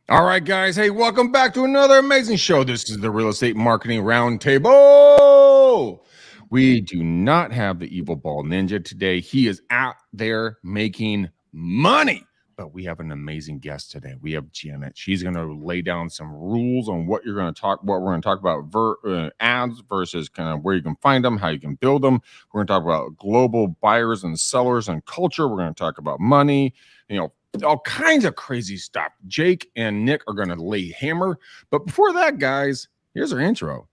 All right, guys. Hey, welcome back to another amazing show. This is the Real Estate Marketing Roundtable. We do not have the evil ball ninja today. He is out there making money. But we have an amazing guest today. We have Janet. She's going to lay down some rules on what we're going to talk. What we're going to talk about ads versus kind of where you can find them, how you can build them. We're going to talk about global buyers and sellers and culture. We're going to talk about money. All kinds of crazy stuff. Jake and Nick are going to lay hammer. But before that, guys, here's our intro.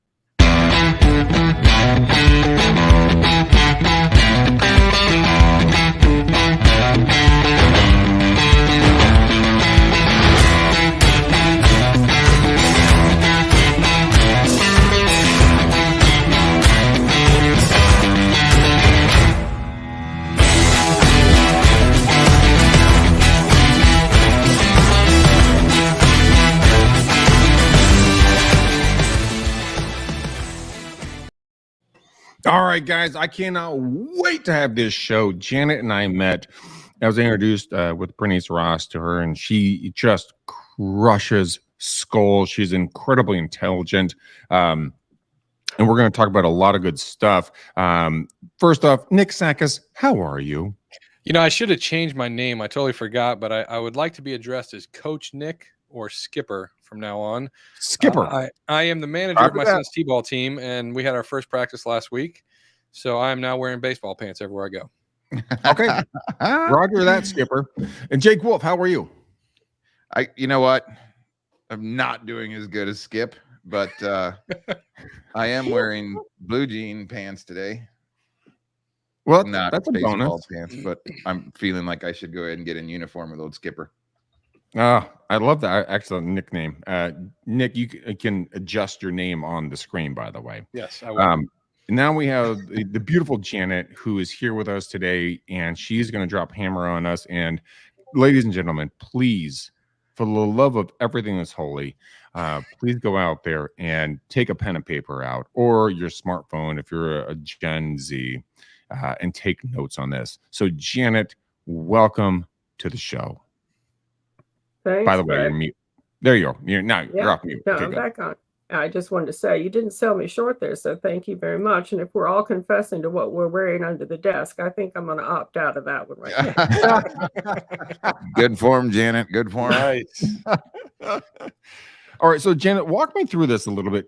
All right, guys, I cannot wait to have this show. Janet and I met. I was introduced with Bernice Ross to her, and she just crushes skulls. She's incredibly intelligent. And we're going to talk about a lot of good stuff. First off, Nick Sakis, how are you? You know, I should have changed my name. I totally forgot, but I would like to be addressed as Coach Nick or Skipper from now on. Skipper. I am the manager of my son's T-ball team, and we had our first practice last week. So I am now wearing baseball pants everywhere I go. Okay. Roger that, Skipper. And Jake Wolf, how are you? You know what? I'm not doing as good as Skip, but I am wearing blue jean pants today. Well, not that's a baseball bonus. pants, but I'm feeling like I should go ahead and get in uniform with old Skipper. I love that. Excellent nickname. Nick, you can adjust your name on the screen, by the way. Yes, I will. Now we have the beautiful Janet, who is here with us today, and she's going to drop hammer on us. And ladies and gentlemen, please, for the love of everything that's holy, please go out there and take a pen and paper out, or your smartphone if you're a Gen Z, and take notes on this. So, Janet, welcome to the show. Thanks, by the way, you're mute. There you go. You're off mute. No, I'm back on. I just wanted to say you didn't sell me short there, so thank you very much. And if we're all confessing to what we're wearing under the desk, I think I'm going to opt out of that one right now. Good form, Janet. Good form. Nice. All right, so Janet, walk me through this a little bit.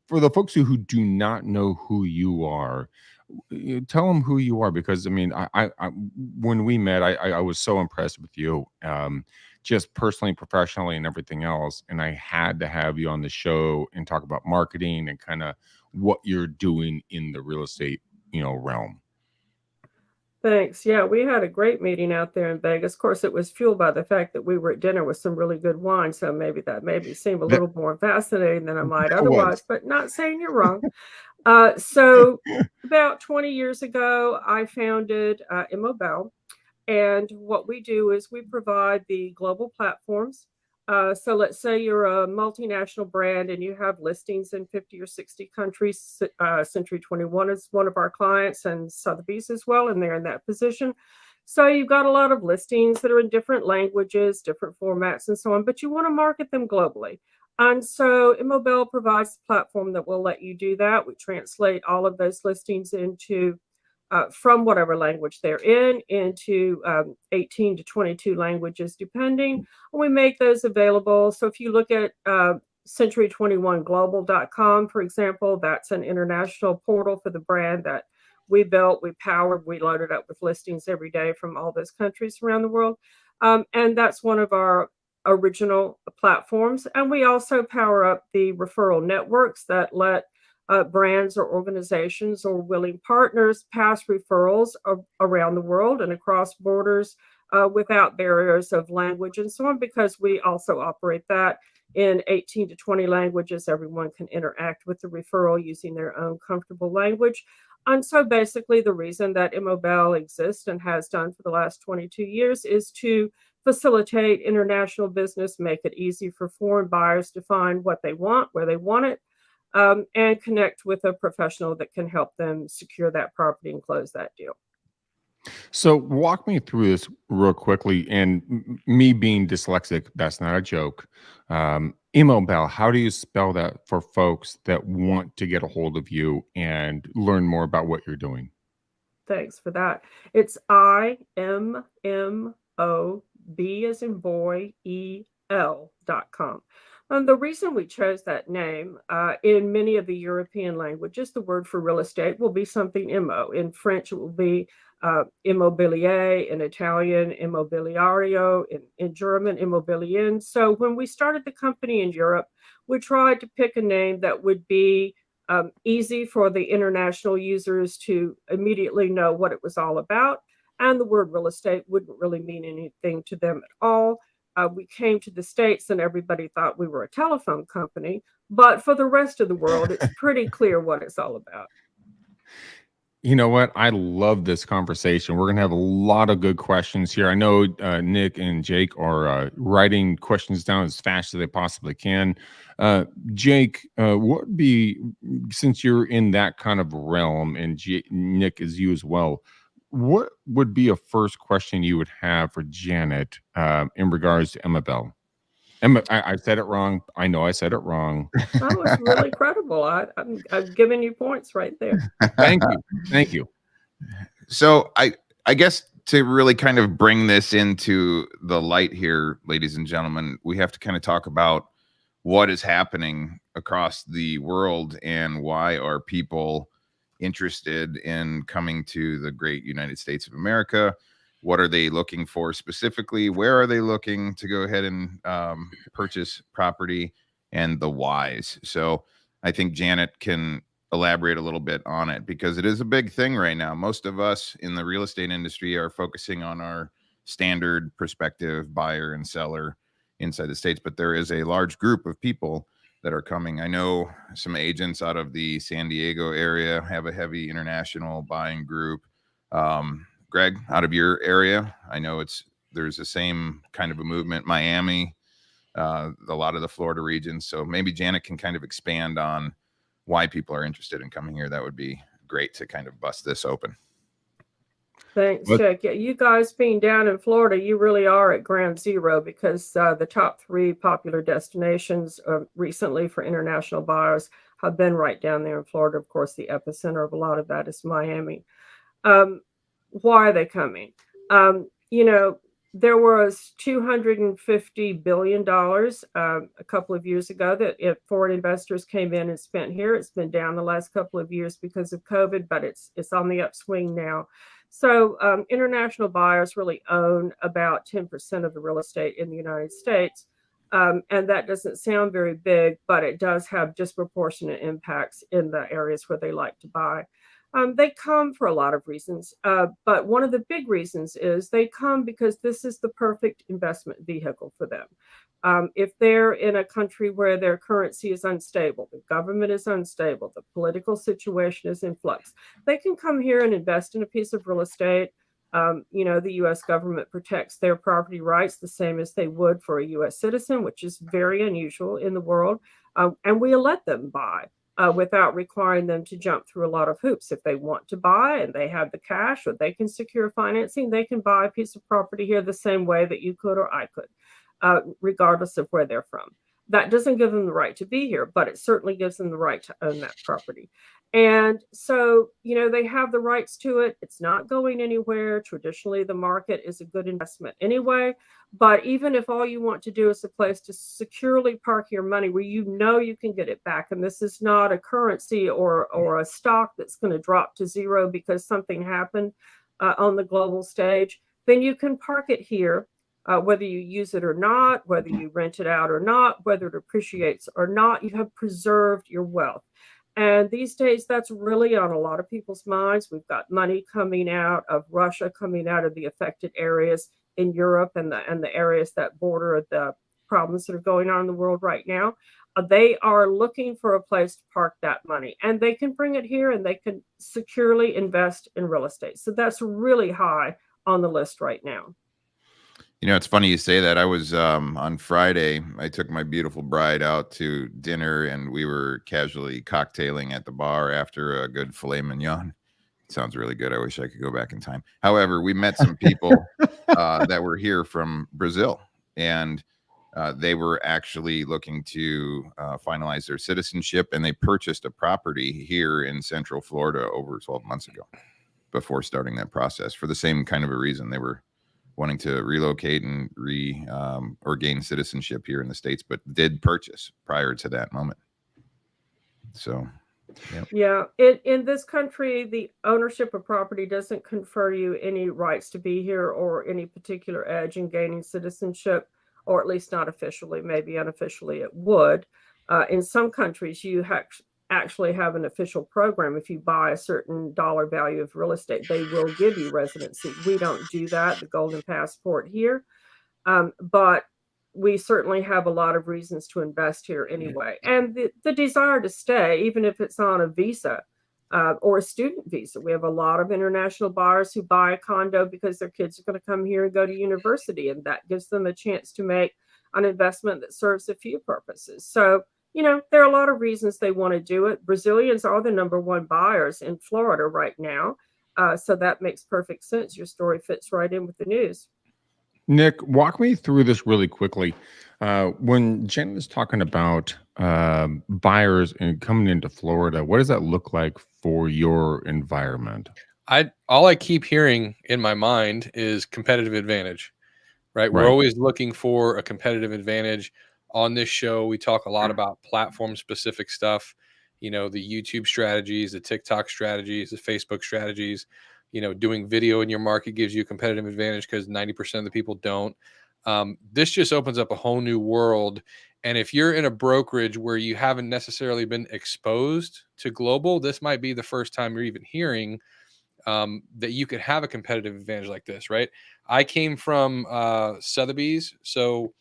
For the folks who do not know who you are, tell them who you are, because I mean, I when we met, I was so impressed with you. Just personally, professionally, and everything else. And I had to have you on the show and talk about marketing and kind of what you're doing in the real estate, realm. Thanks. Yeah, we had a great meeting out there in Vegas. Of course, it was fueled by the fact that we were at dinner with some really good wine. So maybe that made me seem a little more fascinating than I might otherwise, but not saying you're wrong. So about 20 years ago, I founded Immobel. And what we do is we provide the global platforms. So let's say you're a multinational brand and you have listings in 50 or 60 countries. Century 21 is one of our clients, and Sotheby's as well, and they're in that position. So you've got a lot of listings that are in different languages, different formats, and so on, but you want to market them globally. And so Immobel provides a platform that will let you do that. We translate all of those listings into from whatever language they're in into 18 to 22 languages, depending. We make those available. So if you look at century21global.com, for example, that's an international portal for the brand that we built, we powered, we loaded up with listings every day from all those countries around the world. And that's one of our original platforms. And we also power up the referral networks that let brands or organizations or willing partners pass referrals around the world and across borders without barriers of language and so on, because we also operate that in 18 to 20 languages. Everyone can interact with the referral using their own comfortable language. And so basically the reason that Immobel exists and has done for the last 22 years is to facilitate international business, make it easy for foreign buyers to find what they want, where they want it, and connect with a professional that can help them secure that property and close that deal. So walk me through this real quickly. And me being dyslexic, that's not a joke. Immobile, how do you spell that for folks that want to get a hold of you and learn more about what you're doing? Thanks for that. It's IMMOB as in boy, EL.com. The reason we chose that name, in many of the European languages, the word for real estate will be something immo. In French, it will be immobilier, in Italian, immobiliario, in German, immobilien. So when we started the company in Europe, we tried to pick a name that would be easy for the international users to immediately know what it was all about. And the word real estate wouldn't really mean anything to them at all. We came to the States and everybody thought we were a telephone company. But for the rest of the world, it's pretty clear what it's all about. You know what? I love this conversation. We're going to have a lot of good questions here. I know Nick and Jake are writing questions down as fast as they possibly can. Jake, what would be, since you're in that kind of realm, and Nick is you as well, what would be a first question you would have for Janet in regards to Emma Bell? Emma, I said it wrong. I know I said it wrong. That was really credible. I'm giving you points right there. Thank you. Thank you. So I guess to really kind of bring this into the light here, ladies and gentlemen, we have to kind of talk about what is happening across the world and why are people interested in coming to the great United States of America. What are they looking for specifically? Where are they looking to go ahead and purchase property, and the whys? So I think Janet can elaborate a little bit on it, because it is a big thing right now. Most of us in the real estate industry are focusing on our standard prospective buyer and seller inside the States, but there is a large group of people that are coming. I know some agents out of the San Diego area have a heavy international buying group. Greg, out of your area, I know there's the same kind of a movement. Miami, a lot of the Florida region. So maybe Janet can kind of expand on why people are interested in coming here. That would be great to kind of bust this open. Thanks, Jake. Yeah, you guys being down in Florida, you really are at ground zero, because the top 3 popular destinations recently for international buyers have been right down there in Florida. Of course, the epicenter of a lot of that is Miami. Why are they coming? There was $250 billion a couple of years ago that if foreign investors came in and spent here. It's been down the last couple of years because of COVID, but it's on the upswing now. So international buyers really own about 10% of the real estate in the United States. And that doesn't sound very big, but it does have disproportionate impacts in the areas where they like to buy. They come for a lot of reasons, but one of the big reasons is they come because this is the perfect investment vehicle for them. If they're in a country where their currency is unstable, the government is unstable, the political situation is in flux, they can come here and invest in a piece of real estate. The U.S. government protects their property rights the same as they would for a U.S. citizen, which is very unusual in the world. And we let them buy. Without requiring them to jump through a lot of hoops. If they want to buy and they have the cash, or they can secure financing, they can buy a piece of property here the same way that you could or I could, regardless of where they're from. That doesn't give them the right to be here, but it certainly gives them the right to own that property. And so, they have the rights to it. It's not going anywhere. Traditionally, the market is a good investment anyway. But even if all you want to do is a place to securely park your money where you can get it back, and this is not a currency or a stock that's going to drop to zero because something happened on the global stage, then you can park it here, whether you use it or not, whether you rent it out or not, whether it appreciates or not. You have preserved your wealth. And these days, that's really on a lot of people's minds. We've got money coming out of Russia, coming out of the affected areas in Europe and the areas that border the problems that are going on in the world right now. They are looking for a place to park that money, and they can bring it here and they can securely invest in real estate. So that's really high on the list right now. It's funny you say that. I was on Friday, I took my beautiful bride out to dinner, and we were casually cocktailing at the bar after a good filet mignon. Sounds really good. I wish I could go back in time. However, we met some people that were here from Brazil, and they were actually looking to finalize their citizenship, and they purchased a property here in Central Florida over 12 months ago before starting that process for the same kind of a reason. They were wanting to relocate and or gain citizenship here in the States, but did purchase prior to that moment. So, yeah, in this country, the ownership of property doesn't confer you any rights to be here or any particular edge in gaining citizenship, or at least not officially. Maybe unofficially it would. In some countries, you actually have an official program. If you buy a certain dollar value of real estate, they will give you residency. We don't do that, the golden passport here. But we certainly have a lot of reasons to invest here anyway. And the desire to stay, even if it's on a visa or a student visa. We have a lot of international buyers who buy a condo because their kids are going to come here and go to university, and that gives them a chance to make an investment that serves a few purposes. So, there are a lot of reasons they want to do it. Brazilians are the number one buyers in Florida right now. So that makes perfect sense. Your story fits right in with the news. Nick, walk me through this really quickly. When Jen is talking about buyers and coming into Florida, what does that look like for your environment? All I keep hearing in my mind is competitive advantage, right? We're Right. always looking for a competitive advantage. On this show, we talk a lot about platform specific stuff, the YouTube strategies, the TikTok strategies, the Facebook strategies. Doing video in your market gives you a competitive advantage because 90% of the people don't. This just opens up a whole new world. And if you're in a brokerage where you haven't necessarily been exposed to global, this might be the first time you're even hearing that you could have a competitive advantage like this, right? I came from Sotheby's. So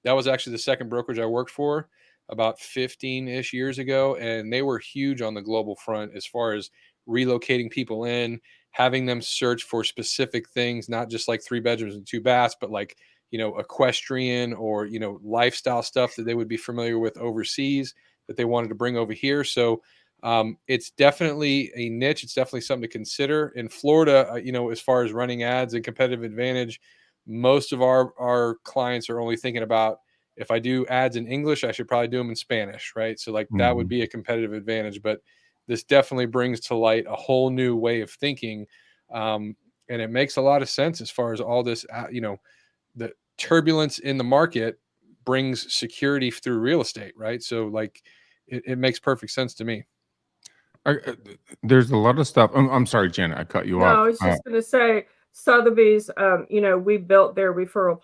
that was actually the second brokerage I worked for about 15-ish years ago. And they were huge on the global front as far as relocating people in, having them search for specific things, not just like 3 bedrooms and 2 baths, but like, equestrian or, lifestyle stuff that they would be familiar with overseas that they wanted to bring over here. So it's definitely a niche. It's definitely something to consider in Florida. As far as running ads and competitive advantage, most of our clients are only thinking about, if I do ads in English, I should probably do them in Spanish, right? So like that would be a competitive advantage, but this definitely brings to light a whole new way of thinking. And it makes a lot of sense as far as all this, the turbulence in the market brings security through real estate, right? So like it makes perfect sense to me. There's a lot of stuff. I'm sorry, Jen, I cut you off. No, I was just going to say Sotheby's, we built their referral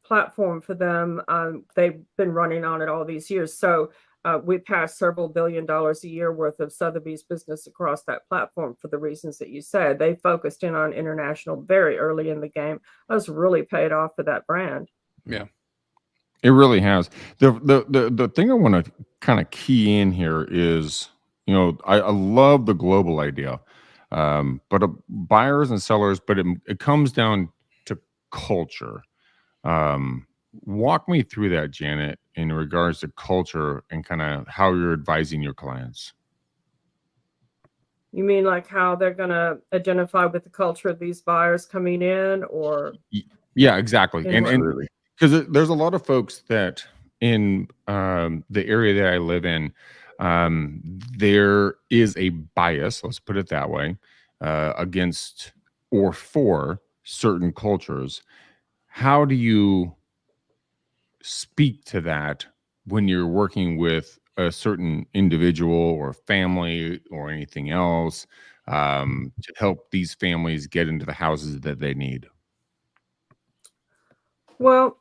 platform for them. They've been running on it all these years. So we passed several $1 billion a year worth of Sotheby's business across that platform for the reasons that you said. They focused in on international very early in the game. That was really paid off for that brand. Yeah. It really has. The thing I want to kind of key in here is, I love the global idea, but buyers and sellers, but it comes down to culture. Walk me through that, Janet, in regards to culture and kind of how you're advising your clients. You mean like how they're going to identify with the culture of these buyers coming in, or? Yeah, exactly. And Absolutely. because there's a lot of folks that in the area that I live in, there is a bias, let's put it that way, against or for certain cultures. How do you speak to that when you're working with a certain individual or family or anything else to help these families get into the houses that they need? Well,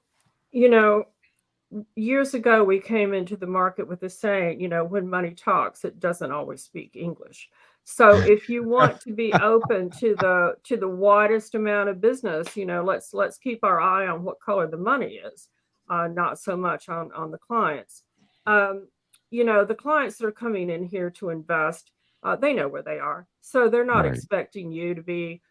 years ago, we came into the market with the saying, when money talks, it doesn't always speak English. So if you want to be open to the widest amount of business, let's keep our eye on what color the money is, not so much on the clients. The clients that are coming in here to invest, they know where they are. So they're not Right. expecting you to be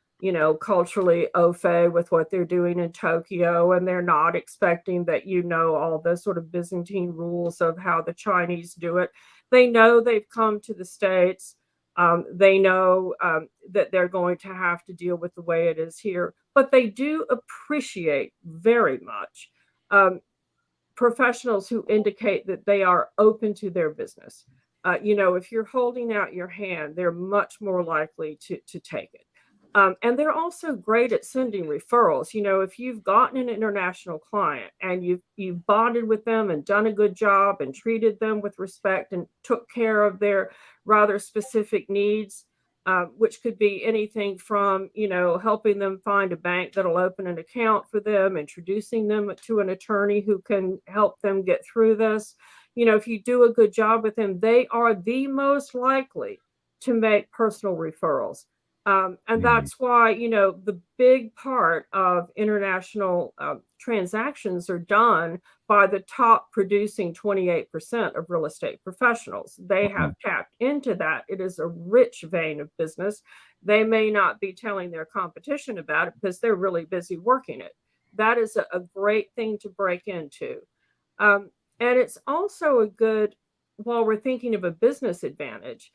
culturally au fait with what they're doing in Tokyo, and they're not expecting that all the sort of Byzantine rules of how the Chinese do it. They know they've come to the States They know that they're going to have to deal with the way it is here, but they do appreciate very much professionals who indicate that they are open to their business. If you're holding out your hand, they're much more likely to take it. And they're also great at sending referrals. If you've gotten an international client and you've bonded with them and done a good job and treated them with respect and took care of their rather specific needs, which could be anything from, helping them find a bank that'll open an account for them, introducing them to an attorney who can help them get through this. If you do a good job with them, they are the most likely to make personal referrals. And that's why, the big part of international transactions are done by the top producing 28% of real estate professionals. They have tapped into that. It is a rich vein of business. They may not be telling their competition about it because they're really busy working it. That is a great thing to break into. And it's also a good, while we're thinking of a business advantage,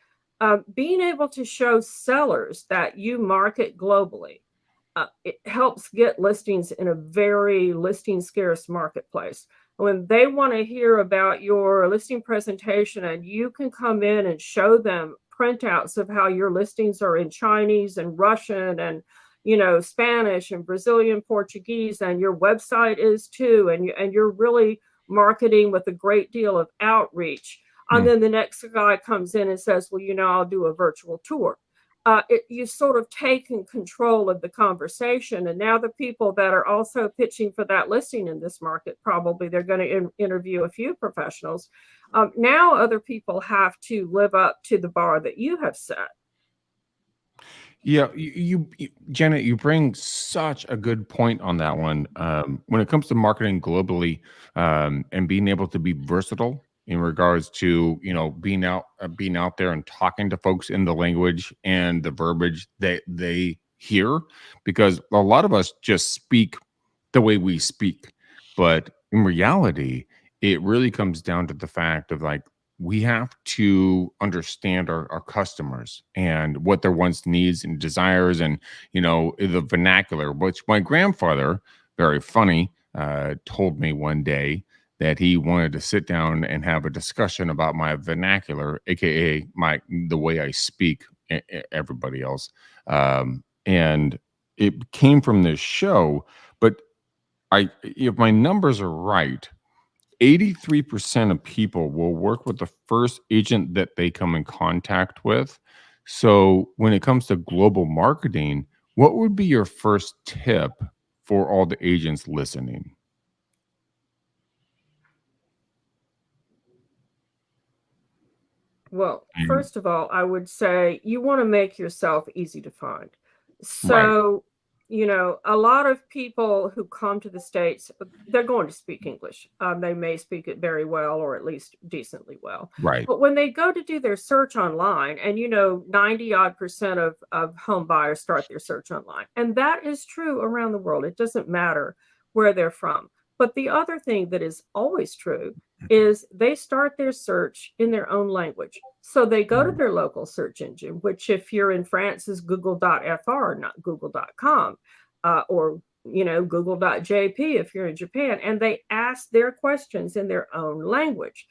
being able to show sellers that you market globally, it helps get listings in a very listing scarce marketplace. When they want to hear about your listing presentation and you can come in and show them printouts of how your listings are in Chinese and Russian and Spanish and Brazilian Portuguese, and your website is too, and you're really marketing with a great deal of outreach. And then the next guy comes in and says, well, I'll do a virtual tour. You've sort of taken control of the conversation. And now the people that are also pitching for that listing in this market, probably they're going to interview a few professionals. Now other people have to live up to the bar that you have set. Yeah, you Janet, you bring such a good point on that one. When it comes to marketing globally, and being able to be versatile in regards to being out there and talking to folks in the language and the verbiage that they hear, because a lot of us just speak the way we speak, but in reality, it really comes down to the fact of like, we have to understand our customers and what their wants, needs, and desires, and the vernacular. Which my grandfather, very funny, told me one day that he wanted to sit down and have a discussion about my vernacular, aka the way I speak. Everybody else, and it came from this show. But if my numbers are right, 83% of people will work with the first agent that they come in contact with. So when it comes to global marketing, what would be your first tip for all the agents listening? Well, first of all, I would say you want to make yourself easy to find. Right. So, a lot of people who come to the States, they're going to speak English. They may speak it very well or at least decently well. Right. But when they go to do their search online, and 90 odd percent of home buyers start their search online, and that is true around the world. It doesn't matter where they're from. But the other thing that is always true is they start their search in their own language. So they go to their local search engine, which if you're in France is google.fr, not google.com, or google.jp if you're in Japan, and they ask their questions in their own language.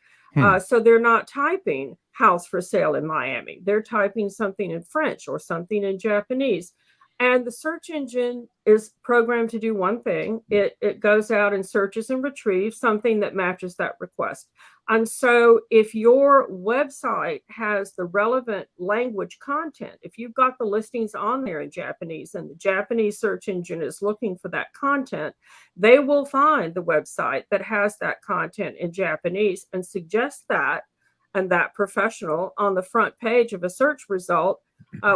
So they're not typing house for sale in Miami. They're typing something in French or something in Japanese. And the search engine is programmed to do one thing. It goes out and searches and retrieves something that matches that request. And so if your website has the relevant language content, if you've got the listings on there in Japanese and the Japanese search engine is looking for that content, they will find the website that has that content in Japanese and suggest that and that professional on the front page of a search result.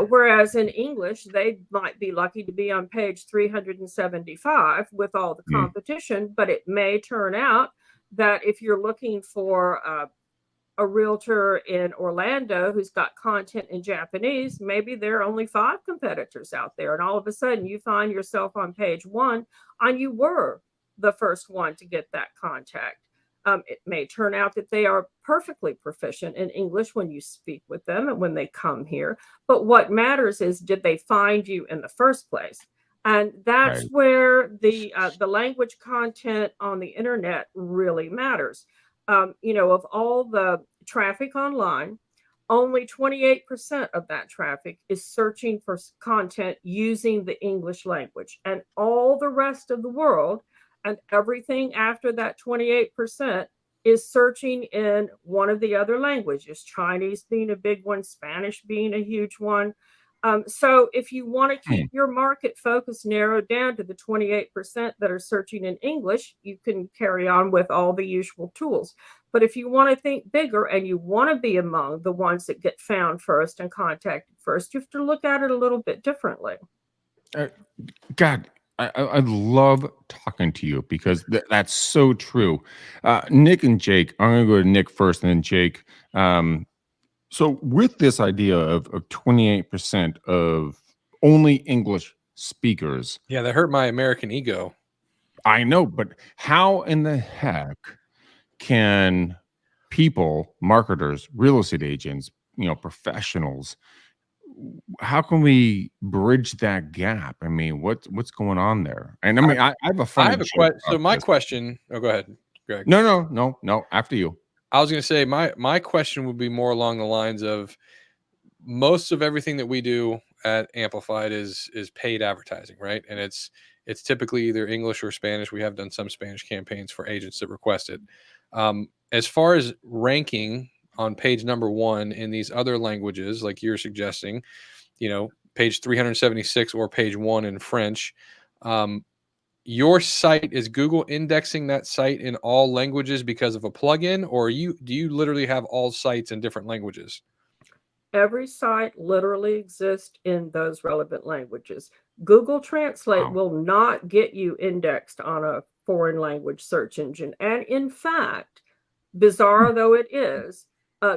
Whereas in English, they might be lucky to be on page 375 with all the competition, but it may turn out that if you're looking for a realtor in Orlando who's got content in Japanese, maybe there are only 5 competitors out there. And all of a sudden you find yourself on page 1 and you were the first one to get that contact. It may turn out that they are perfectly proficient in English when you speak with them and when they come here. But what matters is, did they find you in the first place? And that's Right. where the language content on the internet really matters. Of all the traffic online, only 28% of that traffic is searching for content using the English language, and all the rest of the world and everything after that 28% is searching in one of the other languages, Chinese being a big one, Spanish being a huge one. So if you want to Hmm. keep your market focus narrowed down to the 28% that are searching in English, you can carry on with all the usual tools. But if you want to think bigger and you want to be among the ones that get found first and contacted first, you have to look at it a little bit differently. God, I love talking to you because that's so true. Nick and Jake, I'm going to go to Nick first and then Jake. So with this idea of 28% of only English speakers, Yeah, that hurt my American ego. I know, but how in the heck can people, marketers, real estate agents, professionals, how can we bridge that gap? I mean, what's going on there? And I mean, I have a I funny have a joke question. So about my this. question. Oh, go ahead, Greg. No. After you. I was going to say my question would be more along the lines of, most of everything that we do at Amplified is paid advertising, right? And it's typically either English or Spanish. We have done some Spanish campaigns for agents that request it. As far as ranking on page number 1 in these other languages, like you're suggesting, page 376 or page 1 in French, your site, is Google indexing that site in all languages because of a plugin, or do you literally have all sites in different languages? Every site literally exists in those relevant languages. Google Translate Wow. will not get you indexed on a foreign language search engine. And in fact, bizarre though it is,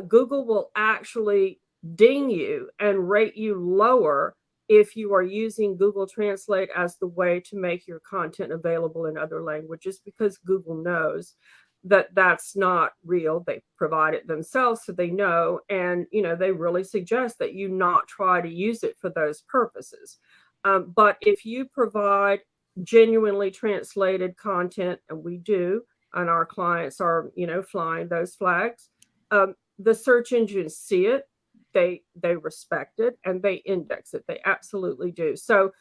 Google will actually ding you and rate you lower if you are using Google Translate as the way to make your content available in other languages, because Google knows that that's not real. They provide it themselves, so they know, and they really suggest that you not try to use it for those purposes. But if you provide genuinely translated content, and we do, and our clients are flying those flags, the search engines see it, they respect it, and they index it. They absolutely do. So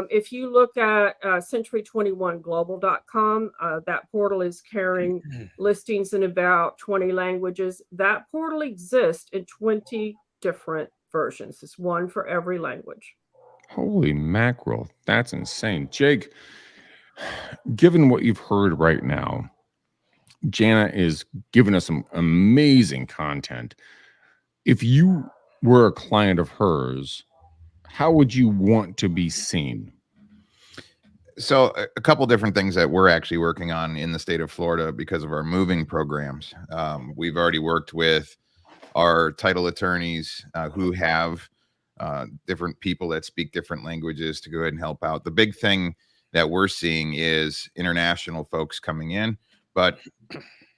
if you look at century21global.com, that portal is carrying listings in about 20 languages. That portal exists in 20 different versions. It's one for every language. Holy mackerel. That's insane. Jake, given what you've heard right now, Jana is giving us some amazing content. If you were a client of hers, how would you want to be seen? So a couple different things that we're actually working on in the state of Florida because of our moving programs. We've already worked with our title attorneys who have different people that speak different languages to go ahead and help out. The big thing that we're seeing is international folks coming in, but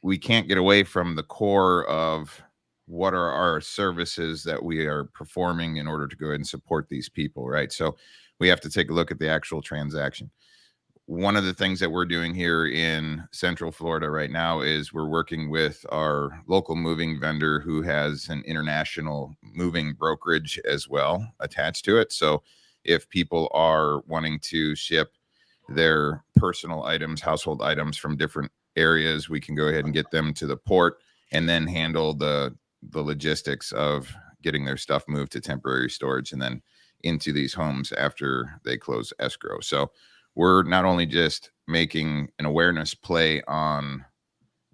we can't get away from the core of what are our services that we are performing in order to go ahead and support these people, right? So we have to take a look at the actual transaction. One of the things that we're doing here in Central Florida right now is we're working with our local moving vendor who has an international moving brokerage as well attached to it. So if people are wanting to ship their personal items, household items from different areas, we can go ahead and get them to the port and then handle the logistics of getting their stuff moved to temporary storage and then into these homes after they close escrow. So we're not only just making an awareness play on,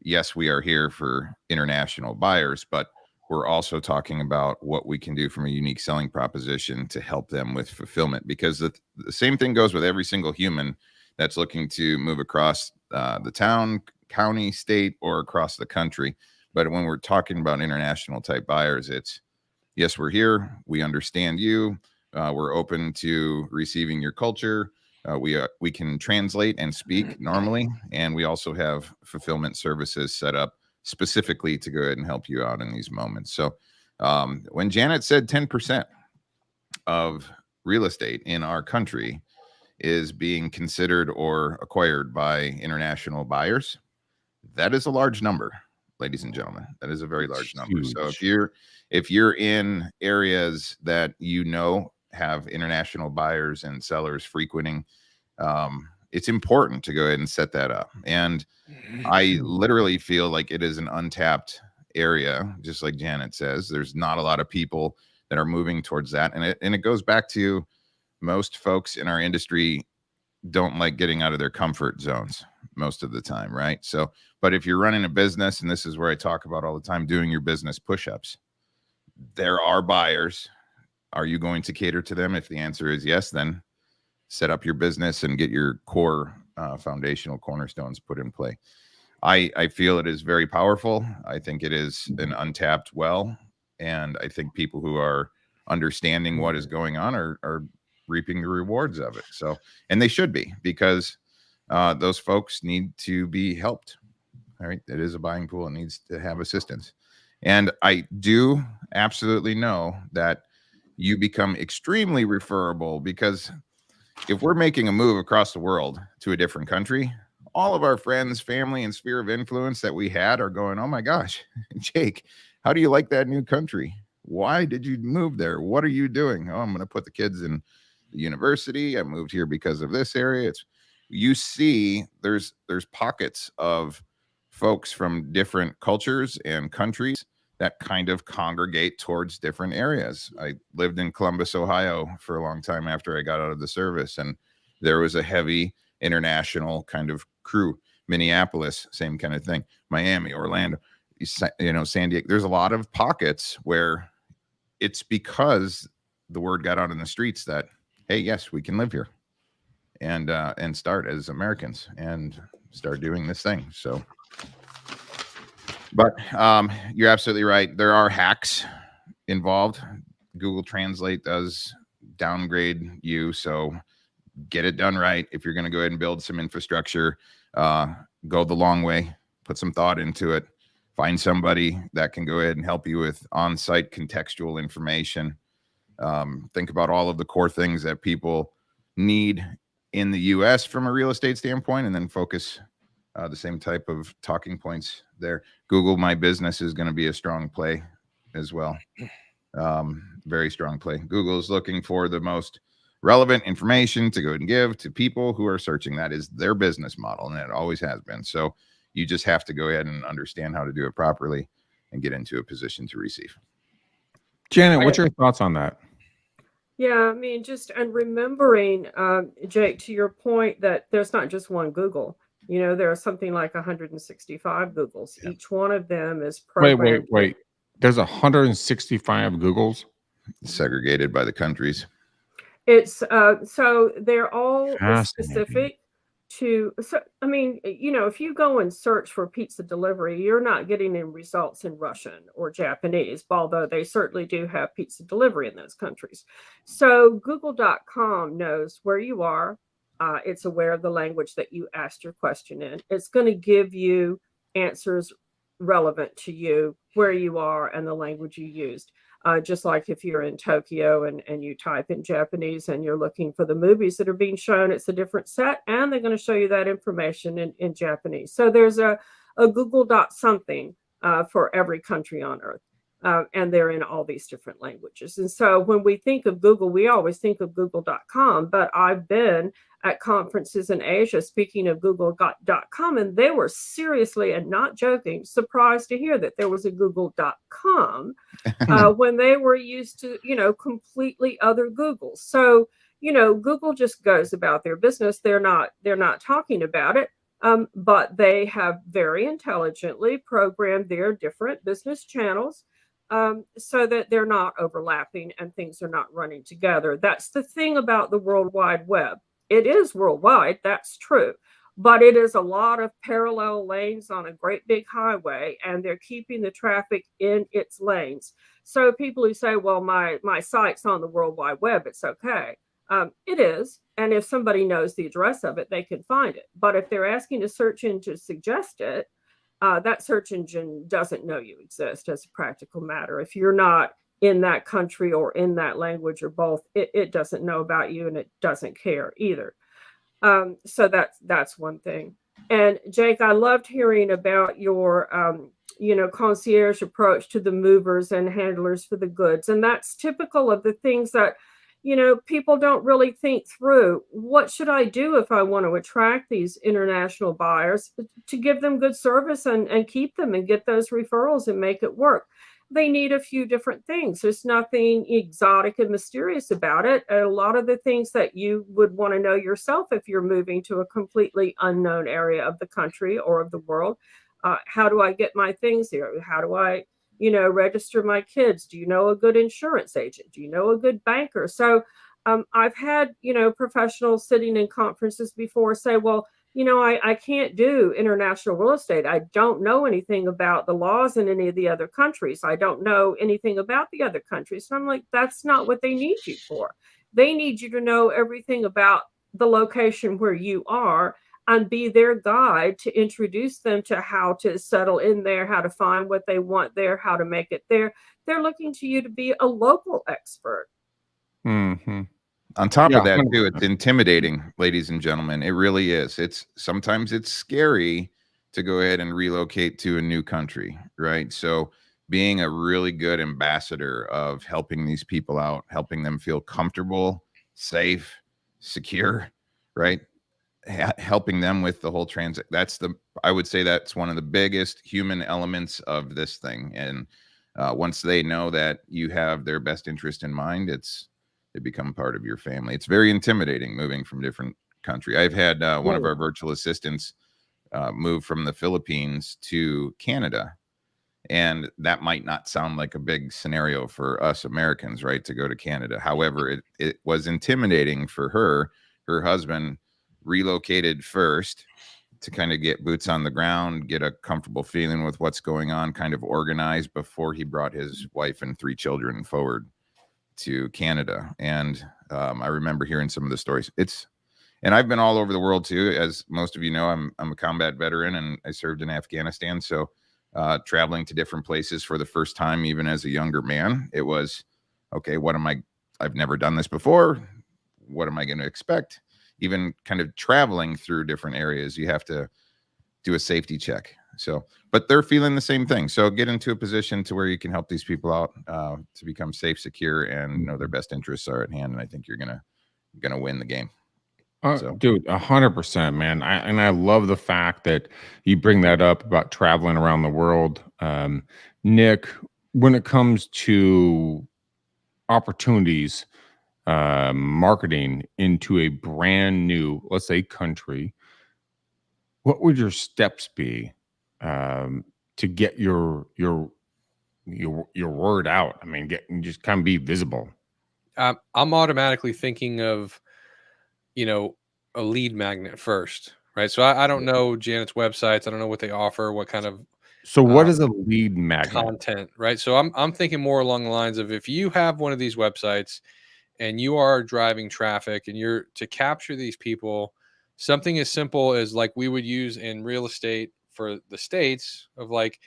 yes, we are here for international buyers, but we're also talking about what we can do from a unique selling proposition to help them with fulfillment, because the same thing goes with every single human that's looking to move across the town, county, state, or across the country. But when we're talking about international type buyers, it's, yes, we're here. We understand you. We're open to receiving your culture. We can translate and speak normally, and we also have fulfillment services set up specifically to go ahead and help you out in these moments. So when Janet said 10% of real estate in our country is being considered or acquired by international buyers, that is a large number, ladies and gentlemen. That is a very large number. So if you're in areas that have international buyers and sellers frequenting, it's important to go ahead and set that up. And I literally feel like it is an untapped area, just like Janet says. There's not a lot of people that are moving towards that, and it goes back to most folks in our industry don't like getting out of their comfort zones most of the time, right? So, but if you're running a business, and this is where I talk about all the time, doing your business push-ups, there are buyers. Are you going to cater to them? If the answer is yes, then set up your business and get your core foundational cornerstones put in play. I feel it is very powerful. I think it is an untapped well, and I think people who are understanding what is going on are reaping the rewards of it. So, and they should be, because those folks need to be helped. All right, it is a buying pool. It needs to have assistance, and I do absolutely know that you become extremely referable, because if we're making a move across the world to a different country, all of our friends, family, and sphere of influence that we had are going, oh my gosh, Jake, how do you like that new country? Why did you move there? What are you doing? Oh, I'm going to put the kids in the university. I moved here because of this area. You see, there's pockets of folks from different cultures and countries that kind of congregate towards different areas. I lived in Columbus, Ohio for a long time after I got out of the service, and there was a heavy international kind of crew. Minneapolis, same kind of thing. Miami, Orlando, San Diego. There's a lot of pockets where it's because the word got out in the streets that, hey, yes, we can live here and start as Americans and start doing this thing. So, but you're absolutely right. There are hacks involved. Google Translate does downgrade you, so get it done right. If you're going to go ahead and build some infrastructure, go the long way, put some thought into it, find somebody that can go ahead and help you with on-site contextual information. Think about all of the core things that people need in the US from a real estate standpoint, and then focus the same type of talking points there. Google My Business is going to be a strong play as well. Very strong play. Google is looking for the most relevant information to go ahead and give to people who are searching. That is their business model, and it always has been. So you just have to go ahead and understand how to do it properly and get into a position to receive. Janet, what's your thoughts on that? Yeah, I mean, and remembering, Jake, to your point that there's not just one Google. There are something like 165 Googles. Yeah. Each one of them is programmed. Wait. There's 165 Googles? Segregated by the countries. It's so they're all specific to. So I mean, if you go and search for pizza delivery, you're not getting in results in Russian or Japanese, although they certainly do have pizza delivery in those countries. So Google.com knows where you are. It's aware of the language that you asked your question in. It's going to give you answers relevant to you, where you are, and the language you used. Just like if you're in Tokyo and you type in Japanese and you're looking for the movies that are being shown, it's a different set, and they're going to show you that information in Japanese. So there's a Google something for every country on earth. And they're in all these different languages. And so when we think of Google, we always think of Google.com, but I've been at conferences in Asia speaking of Google.com, and they were seriously and not joking surprised to hear that there was a Google.com when they were used to, completely other Googles. So, Google just goes about their business. They're not talking about it. But they have very intelligently programmed their different business channels so that they're not overlapping and things are not running together. That's the thing about the World Wide Web. It is worldwide, that's true, but it is a lot of parallel lanes on a great big highway, and they're keeping the traffic in its lanes. So people who say, well, my site's on the World Wide Web, it's okay. It is. And if somebody knows the address of it, they can find it. But if they're asking a search engine to suggest it, that search engine doesn't know you exist as a practical matter. If you're not in that country or in that language or both, it doesn't know about you and it doesn't care either. So that's one thing. And Jake, I loved hearing about your concierge approach to the movers and handlers for the goods. And that's typical of the things that, people don't really think through. What should I do if I want to attract these international buyers to give them good service and keep them and get those referrals and make it work? They need a few different things. There's nothing exotic and mysterious about it. A lot of the things that you would want to know yourself if you're moving to a completely unknown area of the country or of the world. How do I get my things here? How do I, register my kids? Do you know a good insurance agent? Do you know a good banker? So I've had, professionals sitting in conferences before say, well, I can't do international real estate. I don't know anything about the laws in any of the other countries. I don't know anything about the other countries. So I'm like, that's not what they need you for. They need you to know everything about the location where you are and be their guide to introduce them to how to settle in there, how to find what they want there, how to make it there. They're looking to you to be a local expert. Mm-hmm. On top Yeah, of that, 100%. too, it's intimidating, ladies and gentlemen. It really is. Sometimes it's scary to go ahead and relocate to a new country, right? So being a really good ambassador of helping these people out, helping them feel comfortable, safe, secure, right? Helping them with the whole transit. I would say that's one of the biggest human elements of this thing. And once they know that you have their best interest in mind, they become part of your family. It's very intimidating moving from different country. I've had one of our virtual assistants move from the Philippines to Canada. And that might not sound like a big scenario for us Americans, right, to go to Canada. However, it was intimidating for her. Her husband relocated first to kind of get boots on the ground, get a comfortable feeling with what's going on, kind of organized before he brought his wife and 3 children forward to Canada. And I remember hearing some of the stories. And I've been all over the world too. As most of you know, I'm a combat veteran and I served in Afghanistan. So traveling to different places for the first time, even as a younger man, it was, okay, I've never done this before. What am I going to expect? Even kind of traveling through different areas, you have to do a safety check. So, but they're feeling the same thing. So get into a position to where you can help these people out to become safe, secure, and their best interests are at hand. And I think you're gonna win the game. Dude, 100%, man. I love the fact that you bring that up about traveling around the world. Nick, when it comes to opportunities, marketing into a brand new, let's say, country, what would your steps be to get your word out? I mean, just kind of be visible. I'm automatically thinking of, a lead magnet first, right? So I don't know Janet's websites. I don't know what they offer, what kind of So what is a lead magnet? content, right? So I'm thinking more along the lines of, if you have one of these websites and you are driving traffic and you're to capture these people, something as simple as like we would use in real estate for the States of like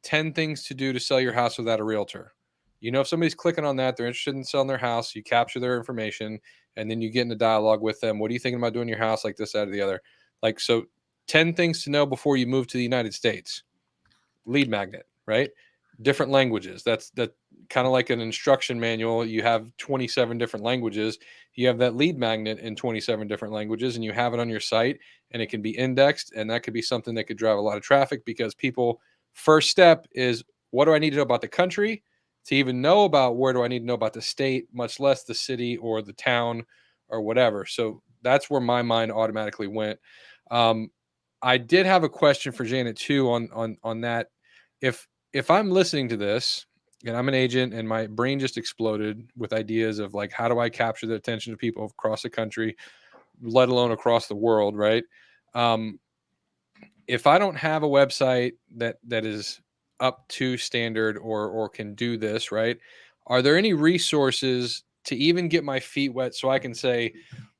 10 things to do to sell your house without a realtor. If somebody's clicking on that, they're interested in selling their house, you capture their information, and then you get in a dialogue with them. What are you thinking about doing your house? Like this, that, or the other. Like, so 10 things to know before you move to the United States. Lead magnet, right? Different languages. That kind of like an instruction manual. You have 27 different languages. You have that lead magnet in 27 different languages, and you have it on your site, and it can be indexed, and that could be something that could drive a lot of traffic, because people, first step is, what do I need to know about the country to even know about where do I need to know about the state, much less the city or the town or whatever. So that's where my mind automatically went. I did have a question for Janet too on that. If I'm listening to this and I'm an agent and my brain just exploded with ideas of like, how do I capture the attention of people across the country, let alone across the world, right? If I don't have a website that is up to standard or can do this, right? Are there any resources to even get my feet wet so I can say,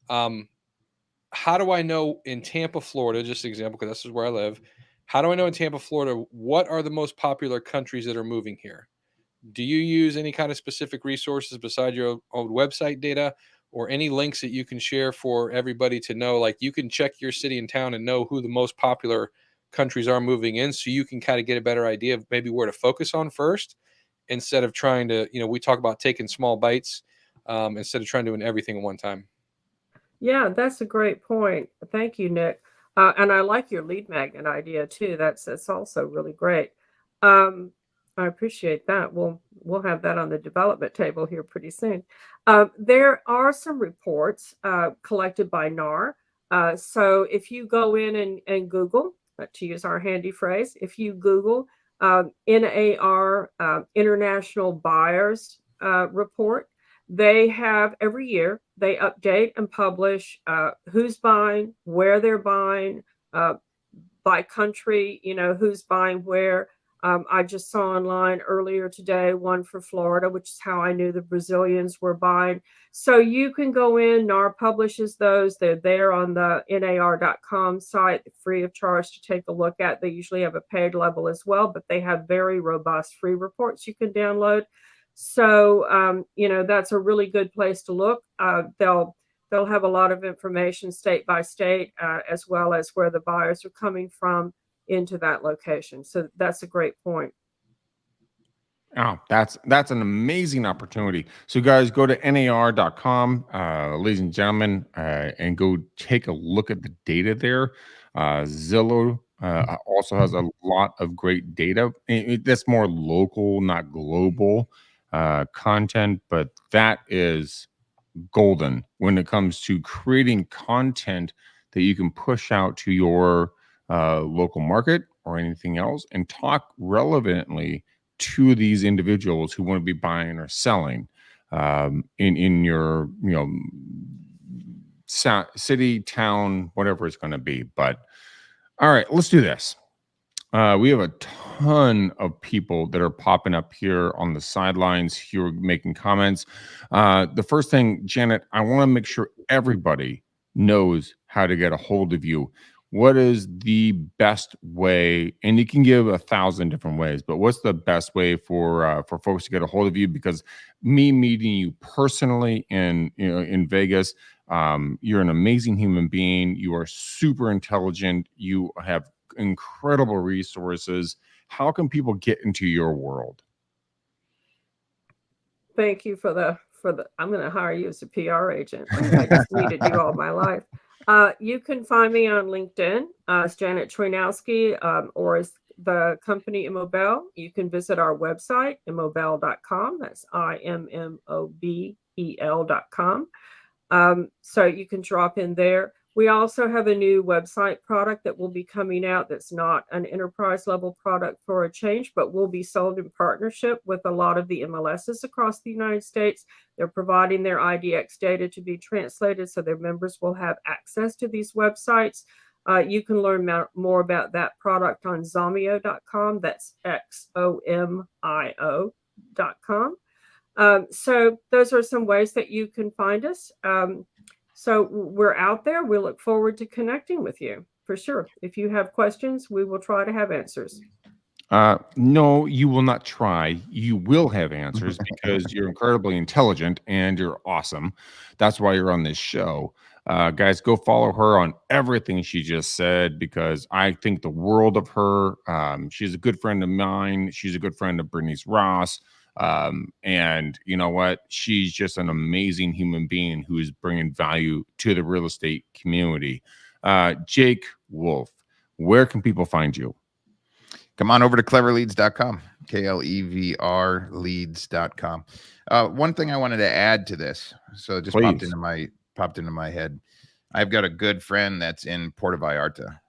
how do I know in Tampa, Florida, just an example, because this is where I live. How do I know in Tampa, Florida, what are the most popular countries that are moving here? Do you use any kind of specific resources beside your own website data, or any links that you can share for everybody to know? Like, you can check your city and town and know who the most popular countries are moving in, so you can kind of get a better idea of maybe where to focus on first, instead of trying to, we talk about taking small bites, instead of trying to do everything at one time. Yeah, that's a great point. Thank you, Nick. And I like your lead magnet idea too. That's also really great. Um, I appreciate that. We'll have that on the development table here pretty soon. There are some reports collected by NAR. So if you go in and Google, to use our handy phrase, if you Google NAR International Buyers Report, they have every year, they update and publish who's buying, where they're buying, uh, by country, who's buying where. I just saw online earlier today one for Florida, which is how I knew the Brazilians were buying. So you can go in, NAR publishes those. They're there on the NAR.com site, free of charge to take a look at. They usually have a paid level as well, but they have very robust free reports you can download. So, that's a really good place to look. They'll have a lot of information state by state, as well as where the buyers are coming from into that location. So that's a great point. Oh, that's an amazing opportunity. So guys, go to nar.com, ladies and gentlemen, and go take a look at the data there. Zillow also has a lot of great data. That's more local, not global content, but that is golden when it comes to creating content that you can push out to your local market or anything else and talk relevantly to these individuals who want to be buying or selling in your city, town, whatever it's going to be. But all right, let's do this. We have a ton of people that are popping up here on the sidelines here making comments. The first thing, Janet, I want to make sure everybody knows how to get a hold of you. What is the best way? And you can give 1,000 different ways, but what's the best way for folks to get a hold of you? Because me meeting you personally in Vegas, you're an amazing human being. You are super intelligent. You have incredible resources. How can people get into your world? Thank you for the I'm going to hire you as a PR agent. I just needed you all my life. You can find me on LinkedIn as Janet Trojanowski, or as the company Immobel. You can visit our website, immobel.com. That's IMMOBEL.com. So you can drop in there. We also have a new website product that will be coming out that's not an enterprise level product for a change, but will be sold in partnership with a lot of the MLSs across the United States. They're providing their IDX data to be translated so their members will have access to these websites. You can learn more about that product on Zomio.com. That's XOMIO.com. So those are some ways that you can find us. So we're out there. We look forward to connecting with you for sure. If you have questions, we will try to have answers. No, you will not try. You will have answers because you're incredibly intelligent and you're awesome. That's why you're on this show. Guys, go follow her on everything she just said because I think the world of her. She's a good friend of mine. She's a good friend of Bernice Ross. And you know what? She's just an amazing human being who is bringing value to the real estate community. Jake Wolf, where can people find you? Come on over to cleverleads.com, KLEVR leads.com. One thing I wanted to add to this, so it just popped into my head. I've got a good friend that's in Puerto Vallarta.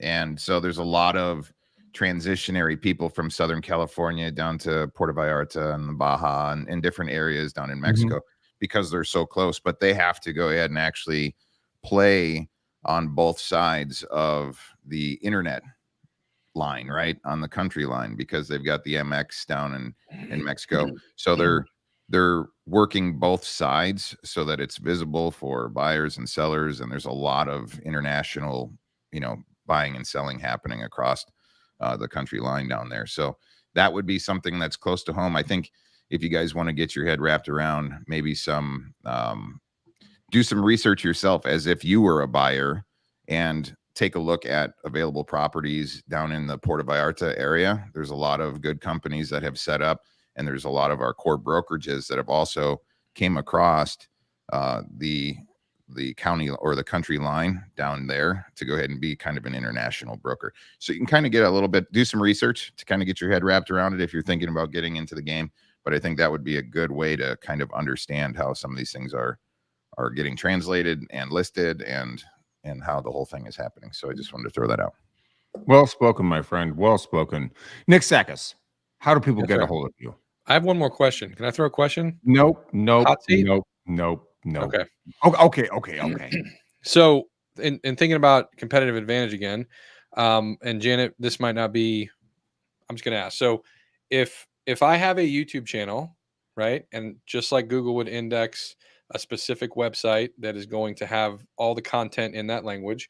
And so there's a lot of transitionary people from Southern California down to Puerto Vallarta and the Baja and in different areas down in Mexico because they're so close, but they have to go ahead and actually play on both sides of the internet line, right, on the country line, because they've got the MX down in Mexico. So they're working both sides so that it's visible for buyers and sellers. And there's a lot of international, buying and selling happening across the country line down there. So that would be something that's close to home. I think if you guys want to get your head wrapped around maybe some, do some research yourself as if you were a buyer and take a look at available properties down in the Puerto Vallarta area. There's a lot of good companies that have set up, and there's a lot of our core brokerages that have also came across the county or the country line down there to go ahead and be kind of an international broker. So you can kind of get a little bit, do some research to kind of get your head wrapped around it if you're thinking about getting into the game. But I think that would be a good way to kind of understand how some of these things are getting translated and listed and how the whole thing is happening. So I just wanted to throw that out. Well spoken, my friend. Well spoken. Nick Sakis, how do people get a hold of you? I have one more question. Can I throw a question? Nope. Hot seat? Nope. Okay. Okay. So in thinking about competitive advantage again, and Janet, this might not be, I'm just going to ask. So if I have a YouTube channel, right, and just like Google would index a specific website that is going to have all the content in that language,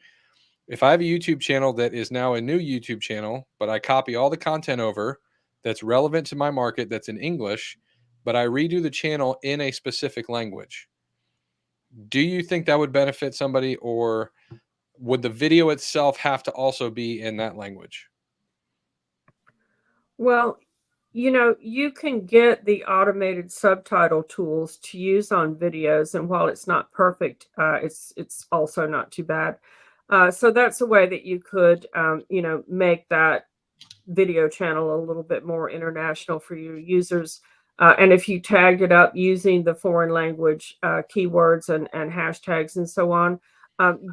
if I have a YouTube channel that is now a new YouTube channel, but I copy all the content over that's relevant to my market that's in English, but I redo the channel in a specific language, do you think that would benefit somebody, or would the video itself have to also be in that language? Well, you can get the automated subtitle tools to use on videos, and while it's not perfect, it's also not too bad. So that's a way that you could, make that video channel a little bit more international for your users. And if you tagged it up using the foreign language keywords and hashtags and so on,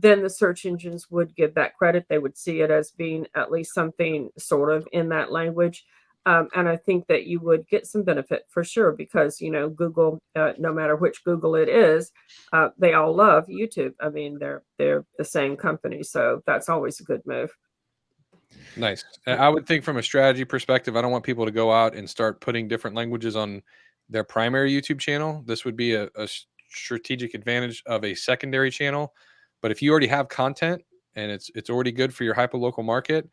then the search engines would give that credit. They would see it as being at least something sort of in that language. And I think that you would get some benefit for sure because, Google, no matter which Google it is, they all love YouTube. I mean, they're the same company. So that's always a good move. Nice. I would think from a strategy perspective, I don't want people to go out and start putting different languages on their primary YouTube channel. This would be a strategic advantage of a secondary channel. But if you already have content and it's already good for your hyperlocal market,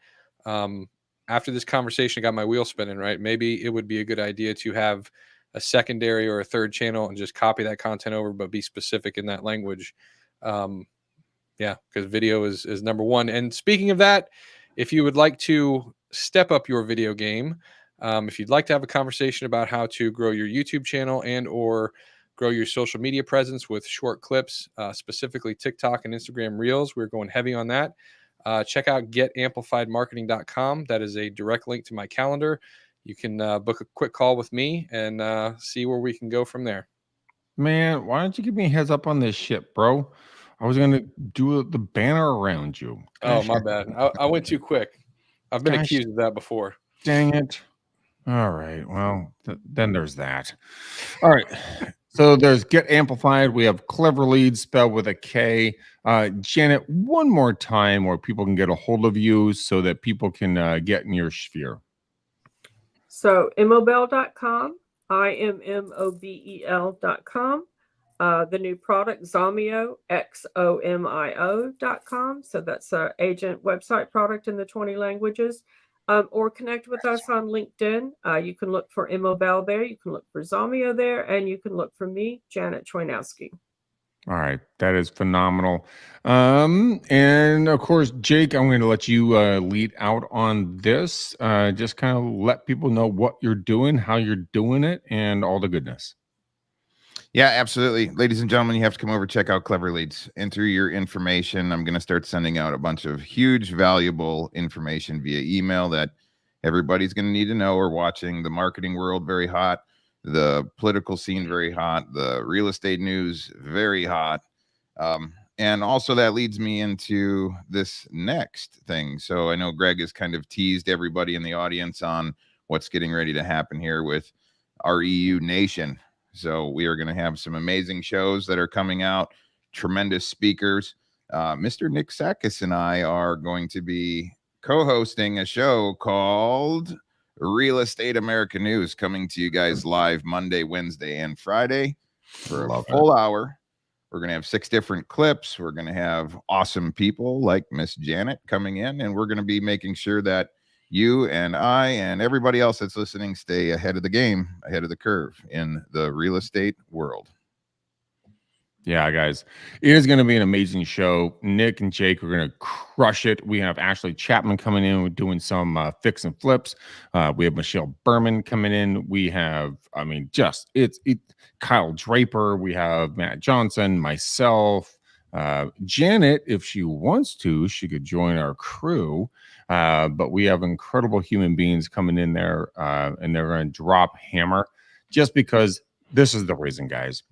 after this conversation got my wheel spinning, right? Maybe it would be a good idea to have a secondary or a third channel and just copy that content over, but be specific in that language. Yeah, because video is number one. And speaking of that, if you would like to step up your video game, if you'd like to have a conversation about how to grow your YouTube channel and or grow your social media presence with short clips, specifically TikTok and Instagram Reels, we're going heavy on that. Check out getamplifiedmarketing.com. That is a direct link to my calendar. You can book a quick call with me and see where we can go from there. Man, why don't you give me a heads up on this shit, bro? I was going to do the banner around you. Gosh, my bad. I went too quick. I've been accused of that before. Dang it. All right. Well, then there's that. All right. So there's Get Amplified. We have Clever Leads spelled with a K. Janet, one more time where people can get a hold of you so that people can get in your sphere. So immobel.com, IMMOBEL.com. The new product, Zomio, XOMIO.com. So that's an agent website product in the 20 languages. Or connect with us on LinkedIn. You can look for Immobel there. You can look for Zomio there. And you can look for me, Janet Chojnowski. All right. That is phenomenal. And of course, Jake, I'm going to let you lead out on this. Just kind of let people know what you're doing, how you're doing it, and all the goodness. Yeah, absolutely. Ladies and gentlemen, you have to come over, check out Clever Leads. Enter your information. I'm going to start sending out a bunch of huge, valuable information via email that everybody's going to need to know. We're watching the marketing world very hot, the political scene very hot, the real estate news very hot. And also that leads me into this next thing. So I know Greg has kind of teased everybody in the audience on what's getting ready to happen here with REU Nation. So we are going to have some amazing shows that are coming out, tremendous speakers. Mr. Nick Sakis and I are going to be co-hosting a show called Real Estate America News, coming to you guys live Monday, Wednesday, and Friday for a full hour. We're going to have 6 different clips. We're going to have awesome people like Miss Janet coming in, and we're going to be making sure that you and I and everybody else that's listening stay ahead of the game, ahead of the curve in the real estate world. Yeah, guys, it is going to be an amazing show. Nick and Jake are going to crush it. We have Ashley Chapman coming in. We're doing some fix and flips. We have Michelle Berman coming in. We have, I mean, it's Kyle Draper. We have Matt Johnson, myself, Janet. If she wants to, she could join our crew. But we have incredible human beings coming in there, and they're going to drop hammer just because this is the reason, guys.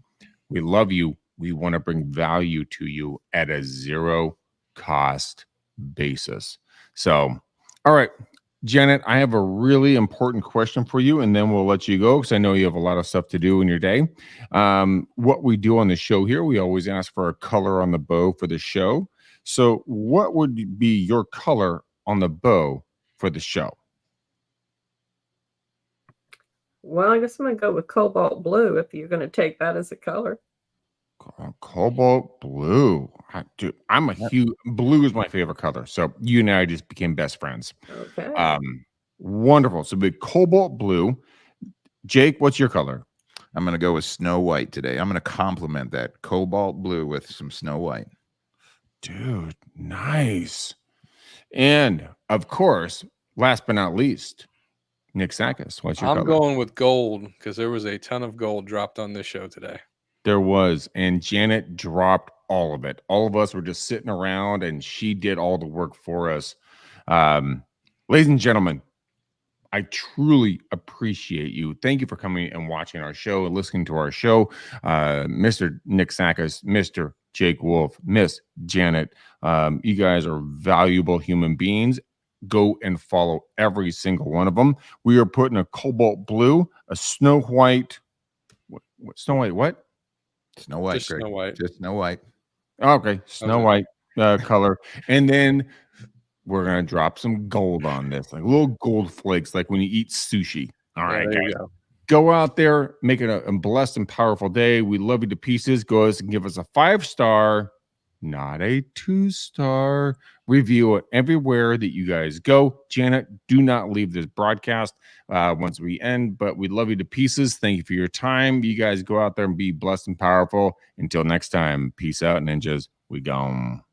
We love you. We want to bring value to you at a zero cost basis. So, all right, Janet, I have a really important question for you, and then we'll let you go because I know you have a lot of stuff to do in your day. What we do on the show here, we always ask for a color on the bow for the show. So what would be your color on the bow for the show? Well, I guess I'm going to go with cobalt blue if you're going to take that as a color. Cobalt blue. Dude, I'm a huge blue is my favorite color. So you and I just became best friends. Okay. Wonderful. So big cobalt blue. Jake, what's your color? I'm going to go with snow white today. I'm going to complement that cobalt blue with some snow white. Dude, nice. And of course, last but not least, Nick Sakis, what's your color? I'm going with gold because there was a ton of gold dropped on this show today. There was, and Janet dropped all of it. All of us were just sitting around, and she did all the work for us. Ladies and gentlemen, I truly appreciate you. Thank you for coming and watching our show and listening to our show. Mr. Nick Sakis, Mr. Jake Wolf, Miss Janet, you guys are valuable human beings. Go and follow every single one of them. We are putting a cobalt blue, a snow white. What snow white? What? Snow white. Just Snow White. Just Snow White. Okay, Snow White color. And then we're going to drop some gold on this, like little gold flakes, like when you eat sushi. All right, guys. Go out there, make it a blessed and powerful day. We love you to pieces. Go ahead and give us a 5-star, not a 2-star review it everywhere that you guys go. Janet, do not leave this broadcast once we end, but we love you to pieces. Thank you for your time. You guys go out there and be blessed and powerful. Until next time, peace out, ninjas. We gone.